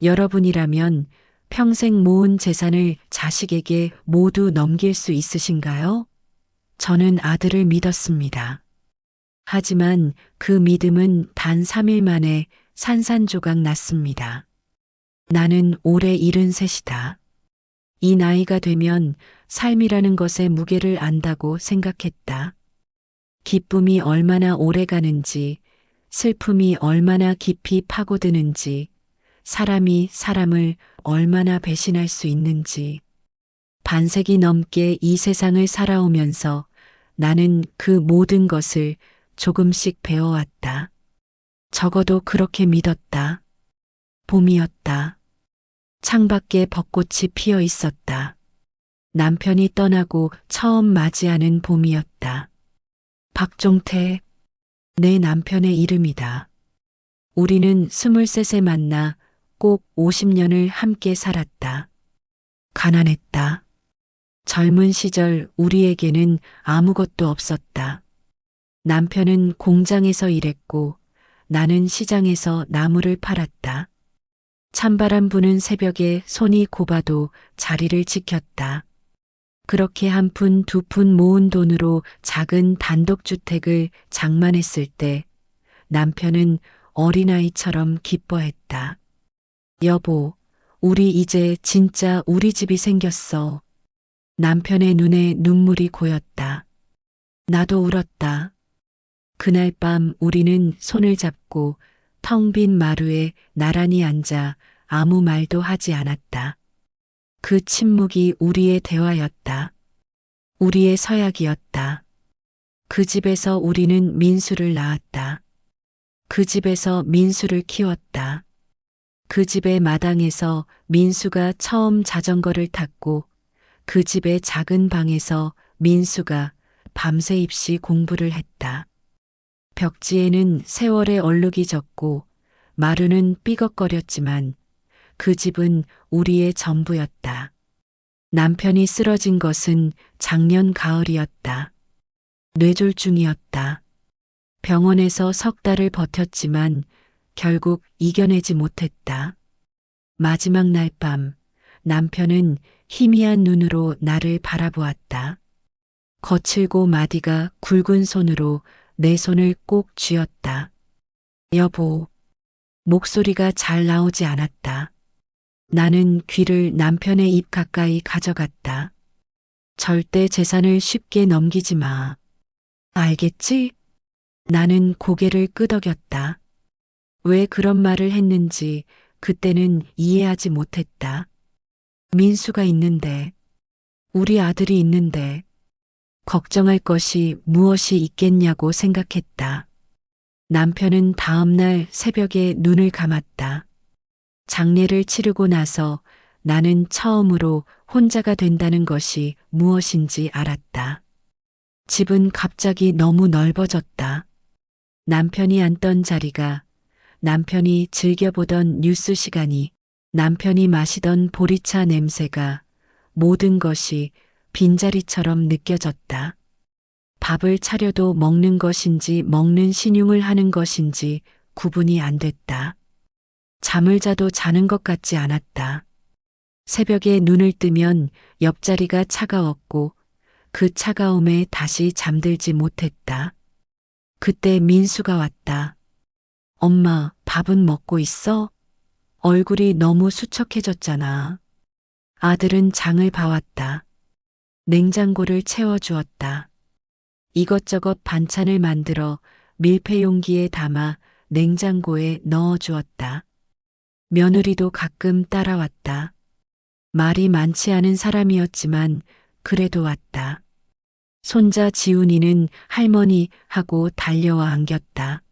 여러분이라면 평생 모은 재산을 자식에게 모두 넘길 수 있으신가요? 저는 아들을 믿었습니다. 하지만 그 믿음은 단 3일 만에 산산조각 났습니다. 나는 올해 73이다. 이 나이가 되면 삶이라는 것의 무게를 안다고 생각했다. 기쁨이 얼마나 오래 가는지, 슬픔이 얼마나 깊이 파고드는지, 사람이 사람을 얼마나 배신할 수 있는지. 반세기 넘게 이 세상을 살아오면서 나는 그 모든 것을 조금씩 배워왔다. 적어도 그렇게 믿었다. 봄이었다. 창밖에 벚꽃이 피어 있었다. 남편이 떠나고 처음 맞이하는 봄이었다. 박종태, 내 남편의 이름이다. 우리는 23세 만나 꼭 50년을 함께 살았다. 가난했다. 젊은 시절 우리에게는 아무것도 없었다. 남편은 공장에서 일했고 나는 시장에서 나무를 팔았다. 찬바람 부는 새벽에 손이 곱아도 자리를 지켰다. 그렇게 한 푼 두 푼 모은 돈으로 작은 단독주택을 장만했을 때 남편은 어린아이처럼 기뻐했다. 여보, 우리 이제 진짜 우리 집이 생겼어. 남편의 눈에 눈물이 고였다. 나도 울었다. 그날 밤 우리는 손을 잡고 텅 빈 마루에 나란히 앉아 아무 말도 하지 않았다. 그 침묵이 우리의 대화였다. 우리의 서약이었다. 그 집에서 우리는 민수를 낳았다. 그 집에서 민수를 키웠다. 그 집의 마당에서 민수가 처음 자전거를 탔고 그 집의 작은 방에서 민수가 밤새 입시 공부를 했다. 벽지에는 세월의 얼룩이 졌고 마루는 삐걱거렸지만 그 집은 우리의 전부였다. 남편이 쓰러진 것은 작년 가을이었다. 뇌졸중이었다. 병원에서 석 달을 버텼지만 결국 이겨내지 못했다. 마지막 날 밤 남편은 희미한 눈으로 나를 바라보았다. 거칠고 마디가 굵은 손으로 내 손을 꼭 쥐었다. 여보, 목소리가 잘 나오지 않았다. 나는 귀를 남편의 입 가까이 가져갔다. 절대 재산을 쉽게 넘기지 마. 알겠지? 나는 고개를 끄덕였다. 왜 그런 말을 했는지 그때는 이해하지 못했다. 민수가 있는데, 우리 아들이 있는데, 걱정할 것이 무엇이 있겠냐고 생각했다. 남편은 다음날 새벽에 눈을 감았다. 장례를 치르고 나서 나는 처음으로 혼자가 된다는 것이 무엇인지 알았다. 집은 갑자기 너무 넓어졌다. 남편이 앉던 자리가, 남편이 즐겨보던 뉴스 시간이, 남편이 마시던 보리차 냄새가 모든 것이 빈자리처럼 느껴졌다. 밥을 차려도 먹는 것인지 먹는 신용을 하는 것인지 구분이 안 됐다. 잠을 자도 자는 것 같지 않았다. 새벽에 눈을 뜨면 옆자리가 차가웠고 그 차가움에 다시 잠들지 못했다. 그때 민수가 왔다. 엄마, 밥은 먹고 있어? 얼굴이 너무 수척해졌잖아. 아들은 장을 봐왔다. 냉장고를 채워주었다. 이것저것 반찬을 만들어 밀폐 용기에 담아 냉장고에 넣어주었다. 며느리도 가끔 따라왔다. 말이 많지 않은 사람이었지만 그래도 왔다. 손자 지훈이는 할머니 하고 달려와 안겼다.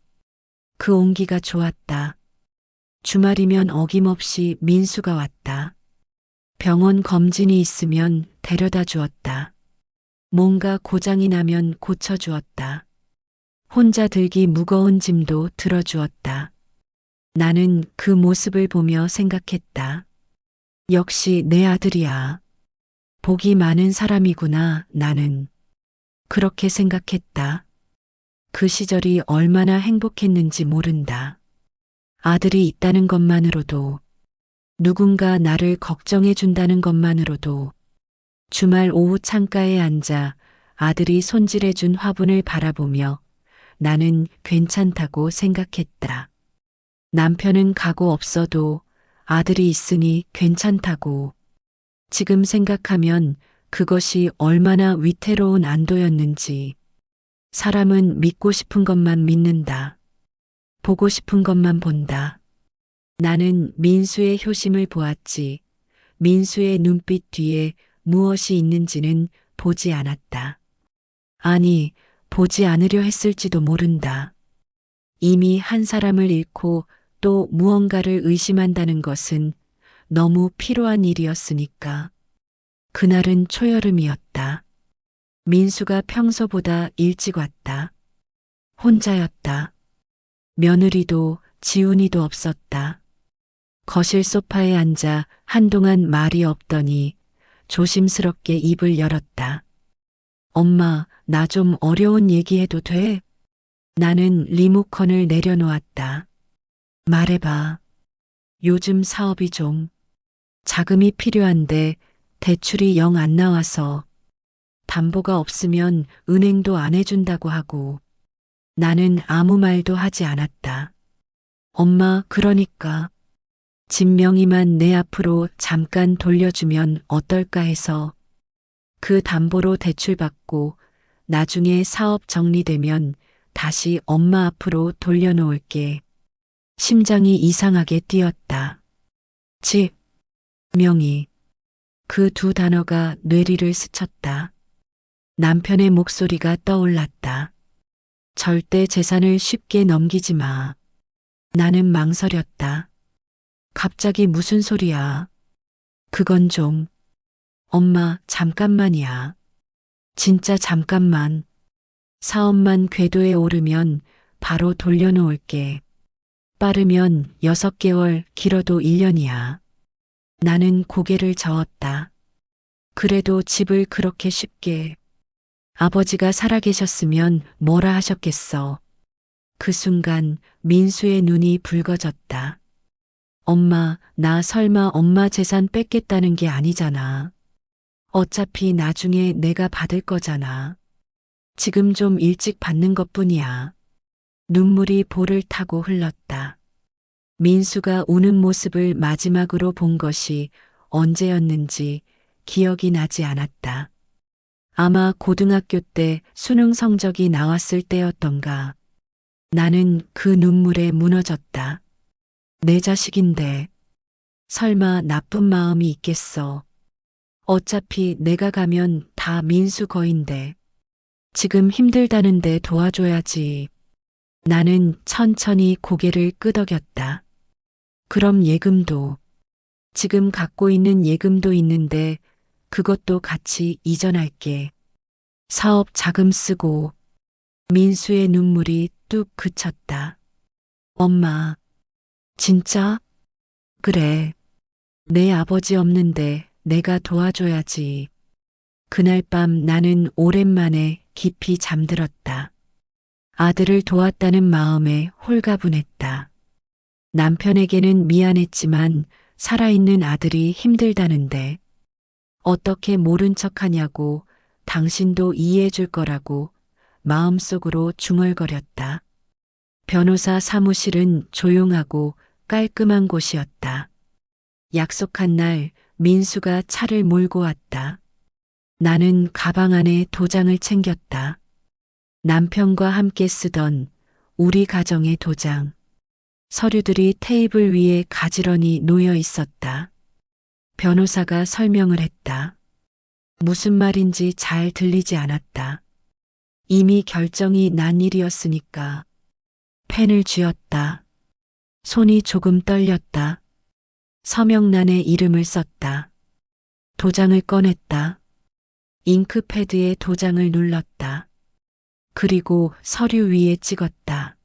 그 온기가 좋았다. 주말이면 어김없이 민수가 왔다. 병원 검진이 있으면 데려다 주었다. 뭔가 고장이 나면 고쳐주었다. 혼자 들기 무거운 짐도 들어주었다. 나는 그 모습을 보며 생각했다. 역시 내 아들이야. 복이 많은 사람이구나, 나는. 그렇게 생각했다. 그 시절이 얼마나 행복했는지 모른다. 아들이 있다는 것만으로도 누군가 나를 걱정해 준다는 것만으로도 주말 오후 창가에 앉아 아들이 손질해 준 화분을 바라보며 나는 괜찮다고 생각했다. 남편은 가고 없어도 아들이 있으니 괜찮다고. 지금 생각하면 그것이 얼마나 위태로운 안도였는지. 사람은 믿고 싶은 것만 믿는다. 보고 싶은 것만 본다. 나는 민수의 효심을 보았지. 민수의 눈빛 뒤에 무엇이 있는지는 보지 않았다. 아니, 보지 않으려 했을지도 모른다. 이미 한 사람을 잃고 또 무언가를 의심한다는 것은 너무 필요한 일이었으니까. 그날은 초여름이었다. 민수가 평소보다 일찍 왔다. 혼자였다. 며느리도 지훈이도 없었다. 거실 소파에 앉아 한동안 말이 없더니 조심스럽게 입을 열었다. 엄마, 나 좀 어려운 얘기해도 돼? 나는 리모컨을 내려놓았다. 말해봐. 요즘 사업이 좀 자금이 필요한데 대출이 영 안 나와서 담보가 없으면 은행도 안 해준다고 하고 나는 아무 말도 하지 않았다. 엄마, 그러니까 집 명의만 내 앞으로 잠깐 돌려주면 어떨까 해서 그 담보로 대출받고 나중에 사업 정리되면 다시 엄마 앞으로 돌려놓을게. 심장이 이상하게 뛰었다. 집, 명의. 그 두 단어가 뇌리를 스쳤다. 남편의 목소리가 떠올랐다. 절대 재산을 쉽게 넘기지 마. 나는 망설였다. 갑자기 무슨 소리야? 그건 좀. 엄마, 잠깐만이야. 진짜 잠깐만. 사업만 궤도에 오르면 바로 돌려놓을게. 빠르면 6개월, 길어도 1년이야. 나는 고개를 저었다. 그래도 집을 그렇게 쉽게. 아버지가 살아계셨으면 뭐라 하셨겠어. 그 순간 민수의 눈이 붉어졌다. 엄마, 나 설마 엄마 재산 뺏겠다는 게 아니잖아. 어차피 나중에 내가 받을 거잖아. 지금 좀 일찍 받는 것뿐이야. 눈물이 볼을 타고 흘렀다. 민수가 우는 모습을 마지막으로 본 것이 언제였는지 기억이 나지 않았다. 아마 고등학교 때 수능 성적이 나왔을 때였던가. 나는 그 눈물에 무너졌다. 내 자식인데 설마 나쁜 마음이 있겠어. 어차피 내가 가면 다 민수 거인데 지금 힘들다는데 도와줘야지. 나는 천천히 고개를 끄덕였다. 그럼 예금도 지금 갖고 있는 예금도 있는데 그것도 같이 이전할게. 사업 자금 쓰고. 민수의 눈물이 뚝 그쳤다. 엄마, 진짜? 그래. 내 아버지 없는데 내가 도와줘야지. 그날 밤 나는 오랜만에 깊이 잠들었다. 아들을 도왔다는 마음에 홀가분했다. 남편에게는 미안했지만 살아있는 아들이 힘들다는데 어떻게 모른 척하냐고 당신도 이해해 줄 거라고 마음속으로 중얼거렸다. 변호사 사무실은 조용하고 깔끔한 곳이었다. 약속한 날 민수가 차를 몰고 왔다. 나는 가방 안에 도장을 챙겼다. 남편과 함께 쓰던 우리 가정의 도장. 서류들이 테이블 위에 가지런히 놓여 있었다. 변호사가 설명을 했다. 무슨 말인지 잘 들리지 않았다. 이미 결정이 난 일이었으니까. 펜을 쥐었다. 손이 조금 떨렸다. 서명란에 이름을 썼다. 도장을 꺼냈다. 잉크패드에 도장을 눌렀다. 그리고 서류 위에 찍었다.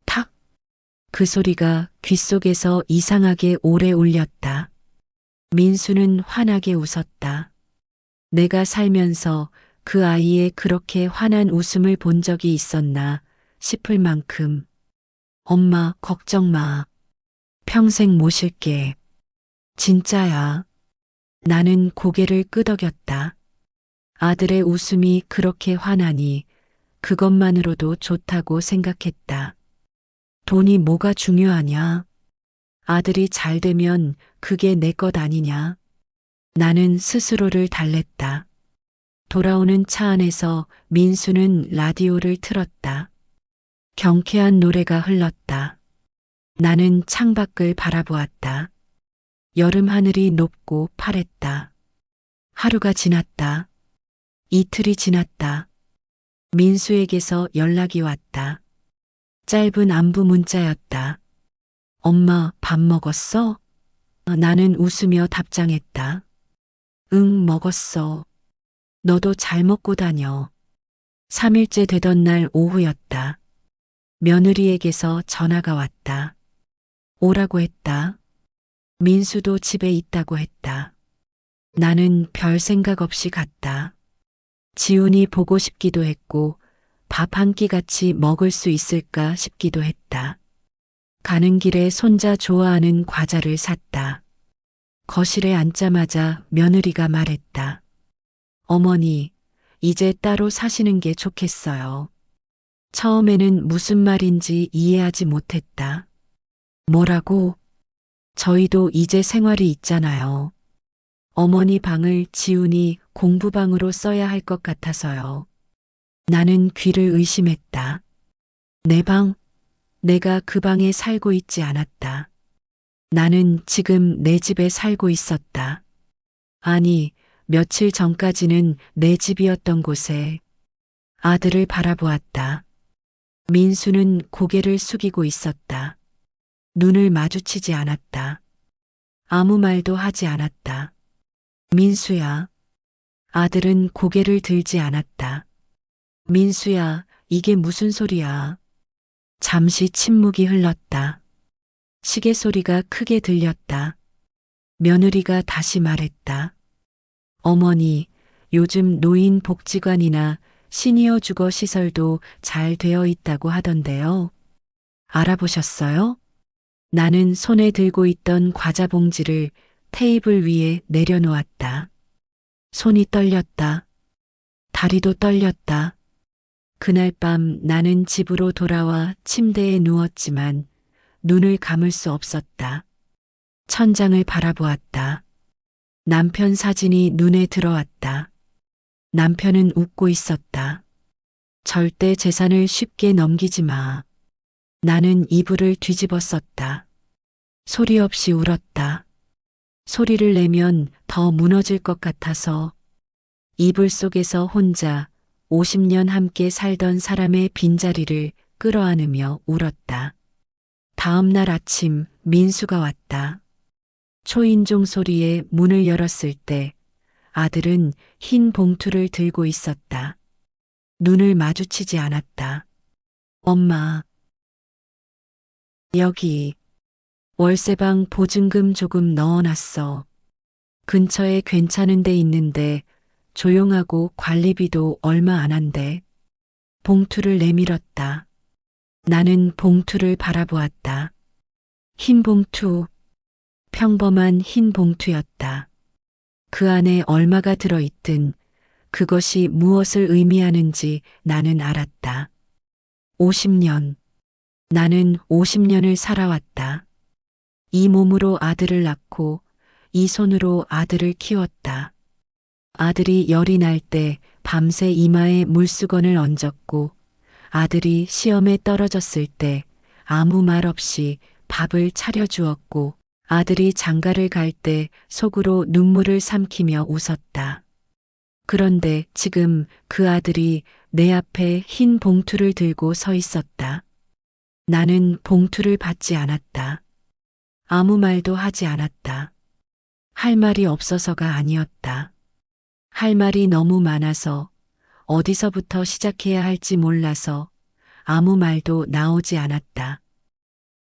탁! 그 소리가 귓속에서 이상하게 오래 울렸다. 민수는 환하게 웃었다. 내가 살면서 그 아이의 그렇게 환한 웃음을 본 적이 있었나 싶을 만큼. 엄마, 걱정 마. 평생 모실게. 진짜야. 나는 고개를 끄덕였다. 아들의 웃음이 그렇게 환하니 그것만으로도 좋다고 생각했다. 돈이 뭐가 중요하냐? 아들이 잘 되면 그게 내 것 아니냐? 나는 스스로를 달랬다. 돌아오는 차 안에서 민수는 라디오를 틀었다. 경쾌한 노래가 흘렀다. 나는 창밖을 바라보았다. 여름 하늘이 높고 파랬다. 하루가 지났다. 이틀이 지났다. 민수에게서 연락이 왔다. 짧은 안부 문자였다. 엄마, 밥 먹었어? 나는 웃으며 답장했다. 응, 먹었어. 너도 잘 먹고 다녀. 3일째 되던 날 오후였다. 며느리에게서 전화가 왔다. 오라고 했다. 민수도 집에 있다고 했다. 나는 별 생각 없이 갔다. 지훈이 보고 싶기도 했고 밥 한 끼 같이 먹을 수 있을까 싶기도 했다. 가는 길에 손자 좋아하는 과자를 샀다. 거실에 앉자마자 며느리가 말했다. 어머니, 이제 따로 사시는 게 좋겠어요. 처음에는 무슨 말인지 이해하지 못했다. 뭐라고? 저희도 이제 생활이 있잖아요. 어머니 방을 지훈이 공부방으로 써야 할 것 같아서요. 나는 귀를 의심했다. 내 방? 내가 그 방에 살고 있지 않았다. 나는 지금 내 집에 살고 있었다. 아니, 며칠 전까지는 내 집이었던 곳에 아들을 바라보았다. 민수는 고개를 숙이고 있었다. 눈을 마주치지 않았다. 아무 말도 하지 않았다. 민수야. 아들은 고개를 들지 않았다. 민수야, 이게 무슨 소리야? 잠시 침묵이 흘렀다. 시계 소리가 크게 들렸다. 며느리가 다시 말했다. 어머니, 요즘 노인 복지관이나 시니어 주거 시설도 잘 되어 있다고 하던데요. 알아보셨어요? 나는 손에 들고 있던 과자 봉지를 테이블 위에 내려놓았다. 손이 떨렸다. 다리도 떨렸다. 그날 밤 나는 집으로 돌아와 침대에 누웠지만 눈을 감을 수 없었다. 천장을 바라보았다. 남편 사진이 눈에 들어왔다. 남편은 웃고 있었다. 절대 재산을 쉽게 넘기지 마. 나는 이불을 뒤집었었다. 소리 없이 울었다. 소리를 내면 더 무너질 것 같아서 이불 속에서 혼자 50년 함께 살던 사람의 빈자리를 끌어안으며 울었다. 다음 날 아침 민수가 왔다. 초인종 소리에 문을 열었을 때 아들은 흰 봉투를 들고 있었다. 눈을 마주치지 않았다. 엄마. 여기 월세방 보증금 조금 넣어놨어. 근처에 괜찮은 데 있는데 조용하고 관리비도 얼마 안 한대. 봉투를 내밀었다. 나는 봉투를 바라보았다. 흰 봉투, 평범한 흰 봉투였다. 그 안에 얼마가 들어있든 그것이 무엇을 의미하는지 나는 알았다. 50년. 나는 50년을 살아왔다. 이 몸으로 아들을 낳고 이 손으로 아들을 키웠다. 아들이 열이 날 때 밤새 이마에 물수건을 얹었고 아들이 시험에 떨어졌을 때 아무 말 없이 밥을 차려주었고 아들이 장가를 갈 때 속으로 눈물을 삼키며 웃었다. 그런데 지금 그 아들이 내 앞에 흰 봉투를 들고 서 있었다. 나는 봉투를 받지 않았다. 아무 말도 하지 않았다. 할 말이 없어서가 아니었다. 할 말이 너무 많아서 어디서부터 시작해야 할지 몰라서 아무 말도 나오지 않았다.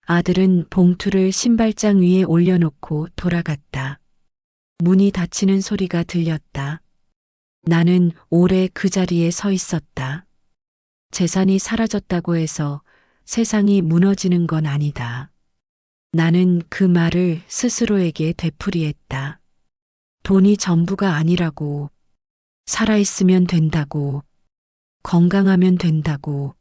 아들은 봉투를 신발장 위에 올려놓고 돌아갔다. 문이 닫히는 소리가 들렸다. 나는 오래 그 자리에 서 있었다. 재산이 사라졌다고 해서 세상이 무너지는 건 아니다. 나는 그 말을 스스로에게 되풀이했다. 돈이 전부가 아니라고, 살아있으면 된다고, 건강하면 된다고,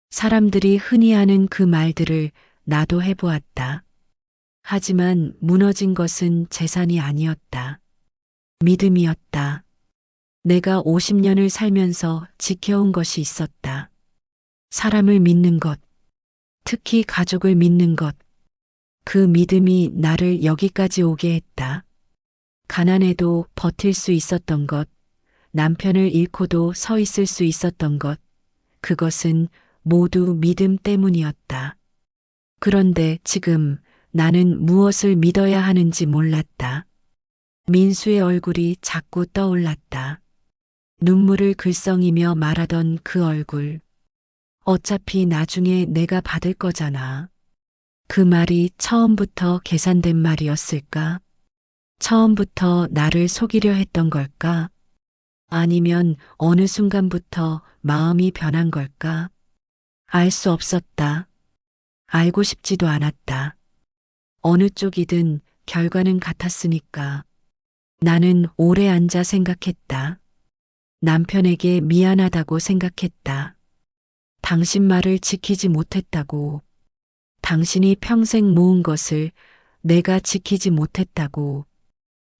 사람들이 흔히 하는 그 말들을 나도 해보았다. 하지만 무너진 것은 재산이 아니었다. 믿음이었다. 내가 50년을 살면서 지켜온 것이 있었다. 사람을 믿는 것, 특히 가족을 믿는 것, 그 믿음이 나를 여기까지 오게 했다. 가난해도 버틸 수 있었던 것, 남편을 잃고도 서 있을 수 있었던 것, 그것은 모두 믿음 때문이었다. 그런데 지금 나는 무엇을 믿어야 하는지 몰랐다. 민수의 얼굴이 자꾸 떠올랐다. 눈물을 글썽이며 말하던 그 얼굴. 어차피 나중에 내가 받을 거잖아. 그 말이 처음부터 계산된 말이었을까? 처음부터 나를 속이려 했던 걸까? 아니면 어느 순간부터 마음이 변한 걸까? 알 수 없었다. 알고 싶지도 않았다. 어느 쪽이든 결과는 같았으니까. 나는 오래 앉아 생각했다. 남편에게 미안하다고 생각했다. 당신 말을 지키지 못했다고. 당신이 평생 모은 것을 내가 지키지 못했다고.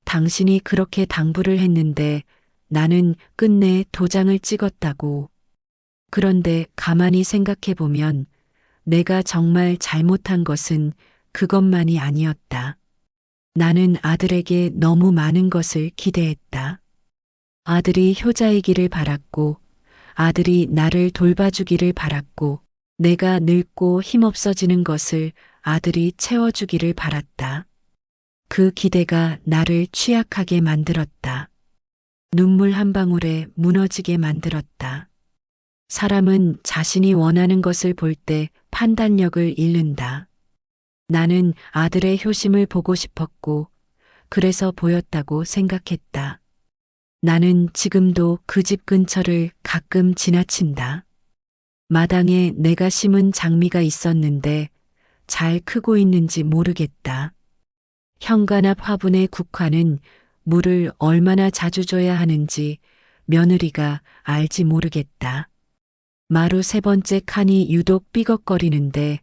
당신이 그렇게 당부를 했는데 나는 끝내 도장을 찍었다고. 그런데 가만히 생각해 보면 내가 정말 잘못한 것은 그것만이 아니었다. 나는 아들에게 너무 많은 것을 기대했다. 아들이 효자이기를 바랐고, 아들이 나를 돌봐주기를 바랐고, 내가 늙고 힘없어지는 것을 아들이 채워주기를 바랐다. 그 기대가 나를 취약하게 만들었다. 눈물 한 방울에 무너지게 만들었다. 사람은 자신이 원하는 것을 볼 때 판단력을 잃는다. 나는 아들의 효심을 보고 싶었고, 그래서 보였다고 생각했다. 나는 지금도 그 집 근처를 가끔 지나친다. 마당에 내가 심은 장미가 있었는데 잘 크고 있는지 모르겠다. 현관 앞 화분의 국화는 물을 얼마나 자주 줘야 하는지 며느리가 알지 모르겠다. 마루 세 번째 칸이 유독 삐걱거리는데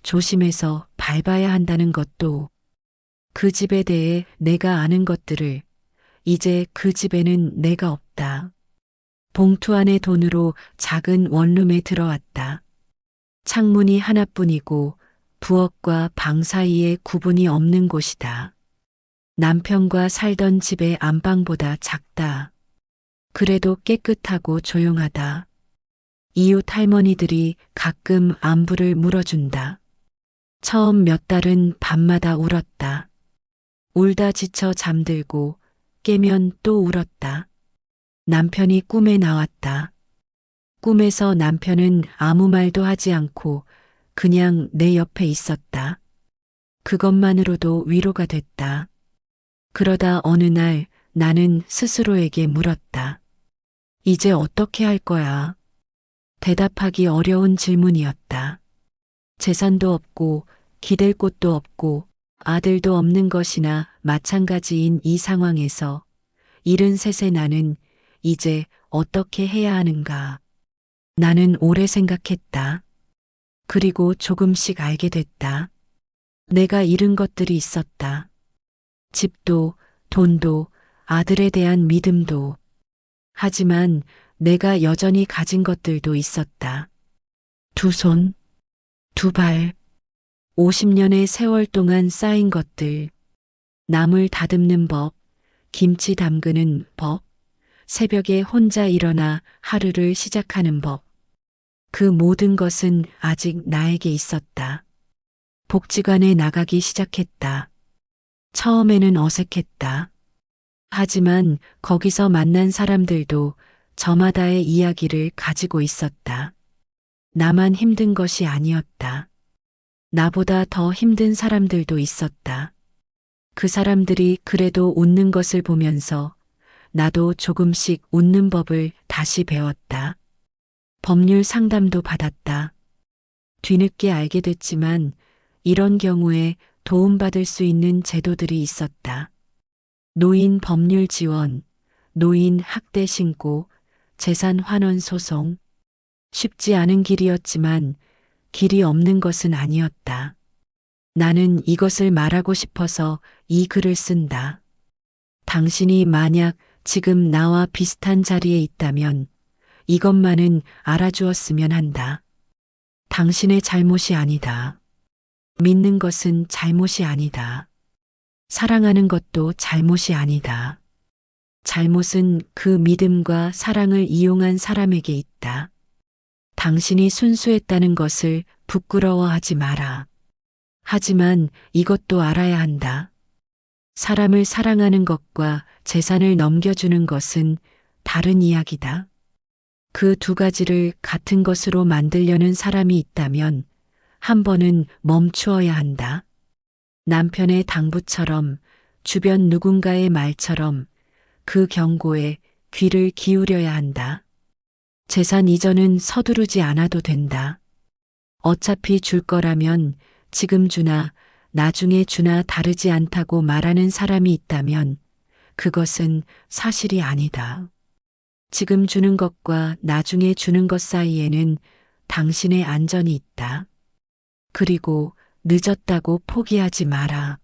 조심해서 밟아야 한다는 것도, 그 집에 대해 내가 아는 것들을, 이제 그 집에는 내가 없다. 봉투 안의 돈으로 작은 원룸에 들어왔다. 창문이 하나뿐이고 부엌과 방 사이에 구분이 없는 곳이다. 남편과 살던 집의 안방보다 작다. 그래도 깨끗하고 조용하다. 이웃 할머니들이 가끔 안부를 물어준다. 처음 몇 달은 밤마다 울었다. 울다 지쳐 잠들고 깨면 또 울었다. 남편이 꿈에 나왔다. 꿈에서 남편은 아무 말도 하지 않고 그냥 내 옆에 있었다. 그것만으로도 위로가 됐다. 그러다 어느 날 나는 스스로에게 물었다. 이제 어떻게 할 거야? 대답하기 어려운 질문이었다. 재산도 없고 기댈 곳도 없고 아들도 없는 것이나 마찬가지인 이 상황에서 73세 나는 이제 어떻게 해야 하는가? 나는 오래 생각했다. 그리고 조금씩 알게 됐다. 내가 잃은 것들이 있었다. 집도, 돈도, 아들에 대한 믿음도. 하지만 내가 여전히 가진 것들도 있었다. 두 손, 두 발, 50년의 세월 동안 쌓인 것들. 나물 다듬는 법, 김치 담그는 법, 새벽에 혼자 일어나 하루를 시작하는 법. 그 모든 것은 아직 나에게 있었다. 복지관에 나가기 시작했다. 처음에는 어색했다. 하지만 거기서 만난 사람들도 저마다의 이야기를 가지고 있었다. 나만 힘든 것이 아니었다. 나보다 더 힘든 사람들도 있었다. 그 사람들이 그래도 웃는 것을 보면서 나도 조금씩 웃는 법을 다시 배웠다. 법률 상담도 받았다. 뒤늦게 알게 됐지만 이런 경우에 도움받을 수 있는 제도들이 있었다. 노인 법률 지원, 노인 학대 신고, 재산 환원 소송. 쉽지 않은 길이었지만 길이 없는 것은 아니었다. 나는 이것을 말하고 싶어서 이 글을 쓴다. 당신이 만약 지금 나와 비슷한 자리에 있다면 이것만은 알아주었으면 한다. 당신의 잘못이 아니다. 믿는 것은 잘못이 아니다. 사랑하는 것도 잘못이 아니다. 잘못은 그 믿음과 사랑을 이용한 사람에게 있다. 당신이 순수했다는 것을 부끄러워하지 마라. 하지만 이것도 알아야 한다. 사람을 사랑하는 것과 재산을 넘겨주는 것은 다른 이야기다. 그 두 가지를 같은 것으로 만들려는 사람이 있다면 한 번은 멈추어야 한다. 남편의 당부처럼, 주변 누군가의 말처럼 그 경고에 귀를 기울여야 한다. 재산 이전은 서두르지 않아도 된다. 어차피 줄 거라면 지금 주나 나중에 주나 다르지 않다고 말하는 사람이 있다면 그것은 사실이 아니다. 지금 주는 것과 나중에 주는 것 사이에는 당신의 안전이 있다. 그리고 늦었다고 포기하지 마라.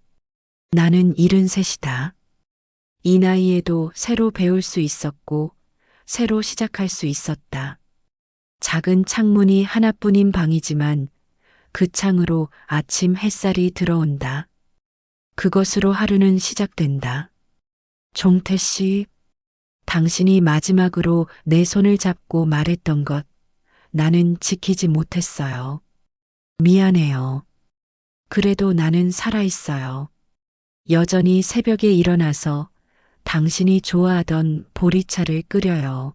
나는 73이다. 이 나이에도 새로 배울 수 있었고 새로 시작할 수 있었다. 작은 창문이 하나뿐인 방이지만 그 창으로 아침 햇살이 들어온다. 그것으로 하루는 시작된다. 종태 씨, 당신이 마지막으로 내 손을 잡고 말했던 것, 나는 지키지 못했어요. 미안해요. 그래도 나는 살아있어요. 여전히 새벽에 일어나서 당신이 좋아하던 보리차를 끓여요.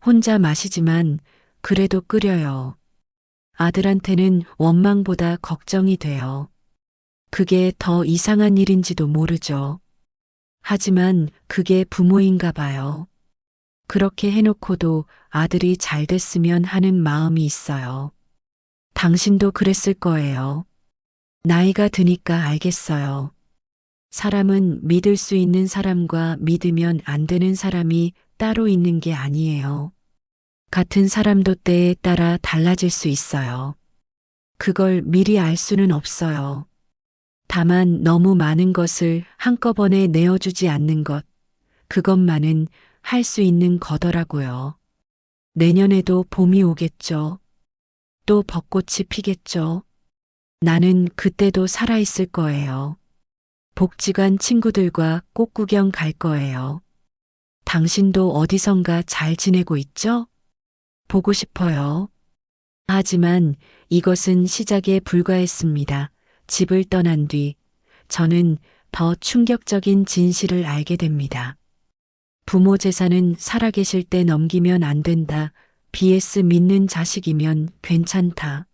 혼자 마시지만 그래도 끓여요. 아들한테는 원망보다 걱정이 돼요. 그게 더 이상한 일인지도 모르죠. 하지만 그게 부모인가 봐요. 그렇게 해놓고도 아들이 잘 됐으면 하는 마음이 있어요. 당신도 그랬을 거예요. 나이가 드니까 알겠어요. 사람은 믿을 수 있는 사람과 믿으면 안 되는 사람이 따로 있는 게 아니에요. 같은 사람도 때에 따라 달라질 수 있어요. 그걸 미리 알 수는 없어요. 다만 너무 많은 것을 한꺼번에 내어주지 않는 것, 그것만은 할 수 있는 거더라고요. 내년에도 봄이 오겠죠. 또 벚꽃이 피겠죠. 나는 그때도 살아있을 거예요. 복지관 친구들과 꽃구경 갈 거예요. 당신도 어디선가 잘 지내고 있죠? 보고 싶어요. 하지만 이것은 시작에 불과했습니다. 집을 떠난 뒤 저는 더 충격적인 진실을 알게 됩니다. 부모 재산은 살아계실 때 넘기면 안 된다. BS 믿는 자식이면 괜찮다.